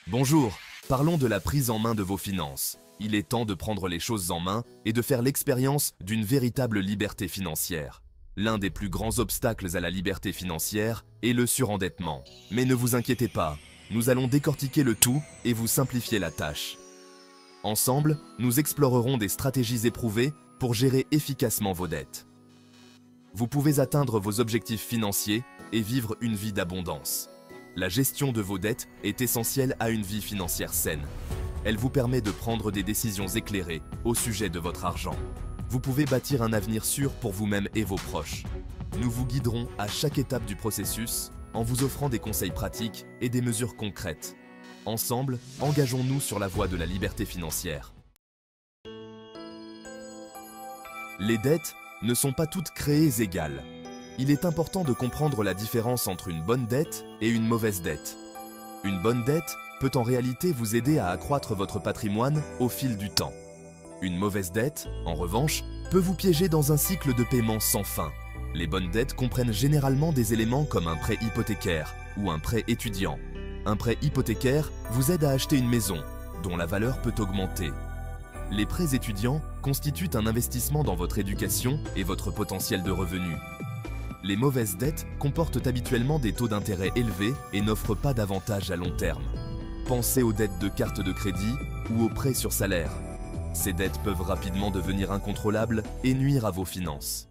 Bonjour, parlons de la prise en main de vos finances. Il est temps de prendre les choses en main et de faire l'expérience d'une véritable liberté financière. L'un des plus grands obstacles à la liberté financière est le surendettement. Mais ne vous inquiétez pas, nous allons décortiquer le tout et vous simplifier la tâche. Ensemble, nous explorerons des stratégies éprouvées pour gérer efficacement vos dettes. Vous pouvez atteindre vos objectifs financiers et vivre une vie d'abondance. La gestion de vos dettes est essentielle à une vie financière saine. Elle vous permet de prendre des décisions éclairées au sujet de votre argent. Vous pouvez bâtir un avenir sûr pour vous-même et vos proches. Nous vous guiderons à chaque étape du processus en vous offrant des conseils pratiques et des mesures concrètes. Ensemble, engageons-nous sur la voie de la liberté financière. Les dettes ne sont pas toutes créées égales. Il est important de comprendre la différence entre une bonne dette et une mauvaise dette. Une bonne dette peut en réalité vous aider à accroître votre patrimoine au fil du temps. Une mauvaise dette, en revanche, peut vous piéger dans un cycle de paiement sans fin. Les bonnes dettes comprennent généralement des éléments comme un prêt hypothécaire ou un prêt étudiant. Un prêt hypothécaire vous aide à acheter une maison, dont la valeur peut augmenter. Les prêts étudiants constituent un investissement dans votre éducation et votre potentiel de revenus. Les mauvaises dettes comportent habituellement des taux d'intérêt élevés et n'offrent pas d'avantages à long terme. Pensez aux dettes de carte de crédit ou aux prêts sur salaire. Ces dettes peuvent rapidement devenir incontrôlables et nuire à vos finances.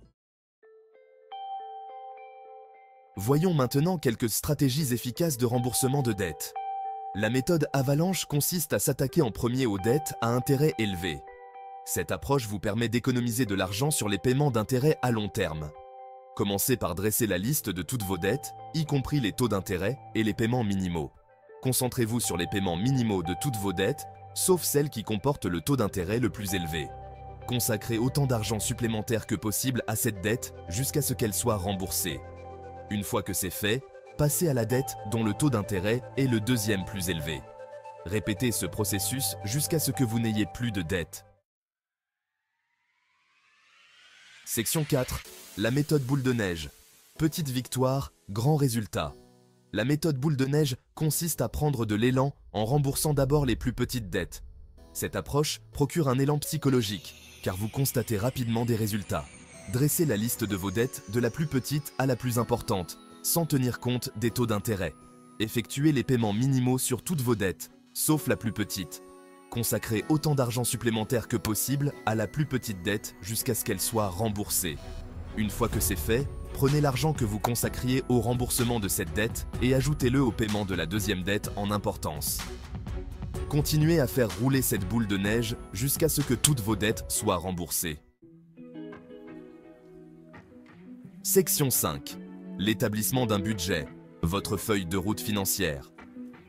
Voyons maintenant quelques stratégies efficaces de remboursement de dettes. La méthode Avalanche consiste à s'attaquer en premier aux dettes à intérêt élevé. Cette approche vous permet d'économiser de l'argent sur les paiements d'intérêt à long terme. Commencez par dresser la liste de toutes vos dettes, y compris les taux d'intérêt et les paiements minimaux. Concentrez-vous sur les paiements minimaux de toutes vos dettes, sauf celles qui comportent le taux d'intérêt le plus élevé. Consacrez autant d'argent supplémentaire que possible à cette dette jusqu'à ce qu'elle soit remboursée. Une fois que c'est fait, passez à la dette dont le taux d'intérêt est le deuxième plus élevé. Répétez ce processus jusqu'à ce que vous n'ayez plus de dette. Section 4. La méthode boule de neige. Petite victoire, grand résultat. La méthode boule de neige consiste à prendre de l'élan en remboursant d'abord les plus petites dettes. Cette approche procure un élan psychologique, car vous constatez rapidement des résultats. Dressez la liste de vos dettes de la plus petite à la plus importante, sans tenir compte des taux d'intérêt. Effectuez les paiements minimaux sur toutes vos dettes, sauf la plus petite. Consacrez autant d'argent supplémentaire que possible à la plus petite dette jusqu'à ce qu'elle soit remboursée. Une fois que c'est fait, prenez l'argent que vous consacriez au remboursement de cette dette et ajoutez-le au paiement de la deuxième dette en importance. Continuez à faire rouler cette boule de neige jusqu'à ce que toutes vos dettes soient remboursées. Section 5. L'établissement d'un budget, votre feuille de route financière.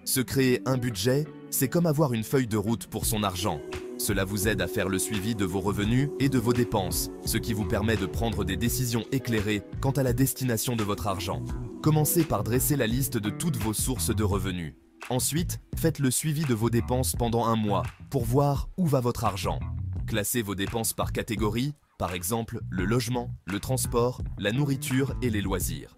Se créer un budget, c'est comme avoir une feuille de route pour son argent. Cela vous aide à faire le suivi de vos revenus et de vos dépenses, ce qui vous permet de prendre des décisions éclairées quant à la destination de votre argent. Commencez par dresser la liste de toutes vos sources de revenus. Ensuite, faites le suivi de vos dépenses pendant un mois pour voir où va votre argent. Classez vos dépenses par catégorie, par exemple le logement, le transport, la nourriture et les loisirs.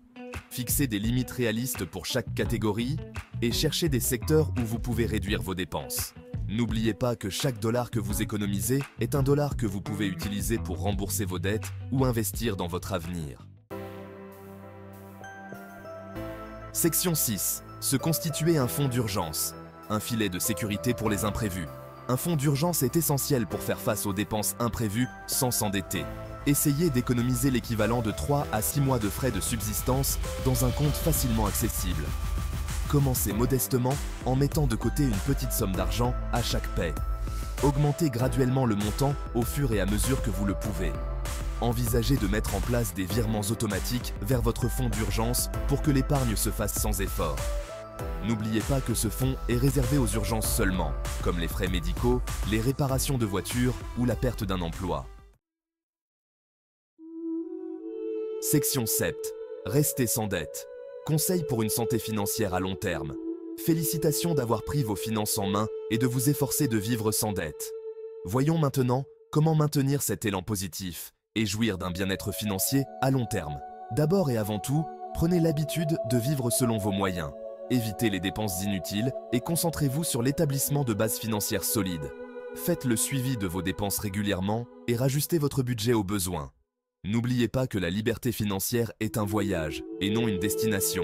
Fixez des limites réalistes pour chaque catégorie et cherchez des secteurs où vous pouvez réduire vos dépenses. N'oubliez pas que chaque dollar que vous économisez est un dollar que vous pouvez utiliser pour rembourser vos dettes ou investir dans votre avenir. Section 6. Se constituer un fonds d'urgence. Un filet de sécurité pour les imprévus. Un fonds d'urgence est essentiel pour faire face aux dépenses imprévues sans s'endetter. Essayez d'économiser l'équivalent de 3 à 6 mois de frais de subsistance dans un compte facilement accessible. Commencez modestement en mettant de côté une petite somme d'argent à chaque paie. Augmentez graduellement le montant au fur et à mesure que vous le pouvez. Envisagez de mettre en place des virements automatiques vers votre fonds d'urgence pour que l'épargne se fasse sans effort. N'oubliez pas que ce fonds est réservé aux urgences seulement, comme les frais médicaux, les réparations de voitures ou la perte d'un emploi. Section 7. Restez sans dette. Conseil pour une santé financière à long terme. Félicitations d'avoir pris vos finances en main et de vous efforcer de vivre sans dette. Voyons maintenant comment maintenir cet élan positif et jouir d'un bien-être financier à long terme. D'abord et avant tout, prenez l'habitude de vivre selon vos moyens. Évitez les dépenses inutiles et concentrez-vous sur l'établissement de bases financières solides. Faites le suivi de vos dépenses régulièrement et rajustez votre budget aux besoins. N'oubliez pas que la liberté financière est un voyage et non une destination.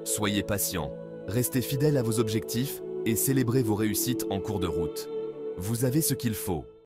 Soyez patient, restez fidèle à vos objectifs et célébrez vos réussites en cours de route. Vous avez ce qu'il faut.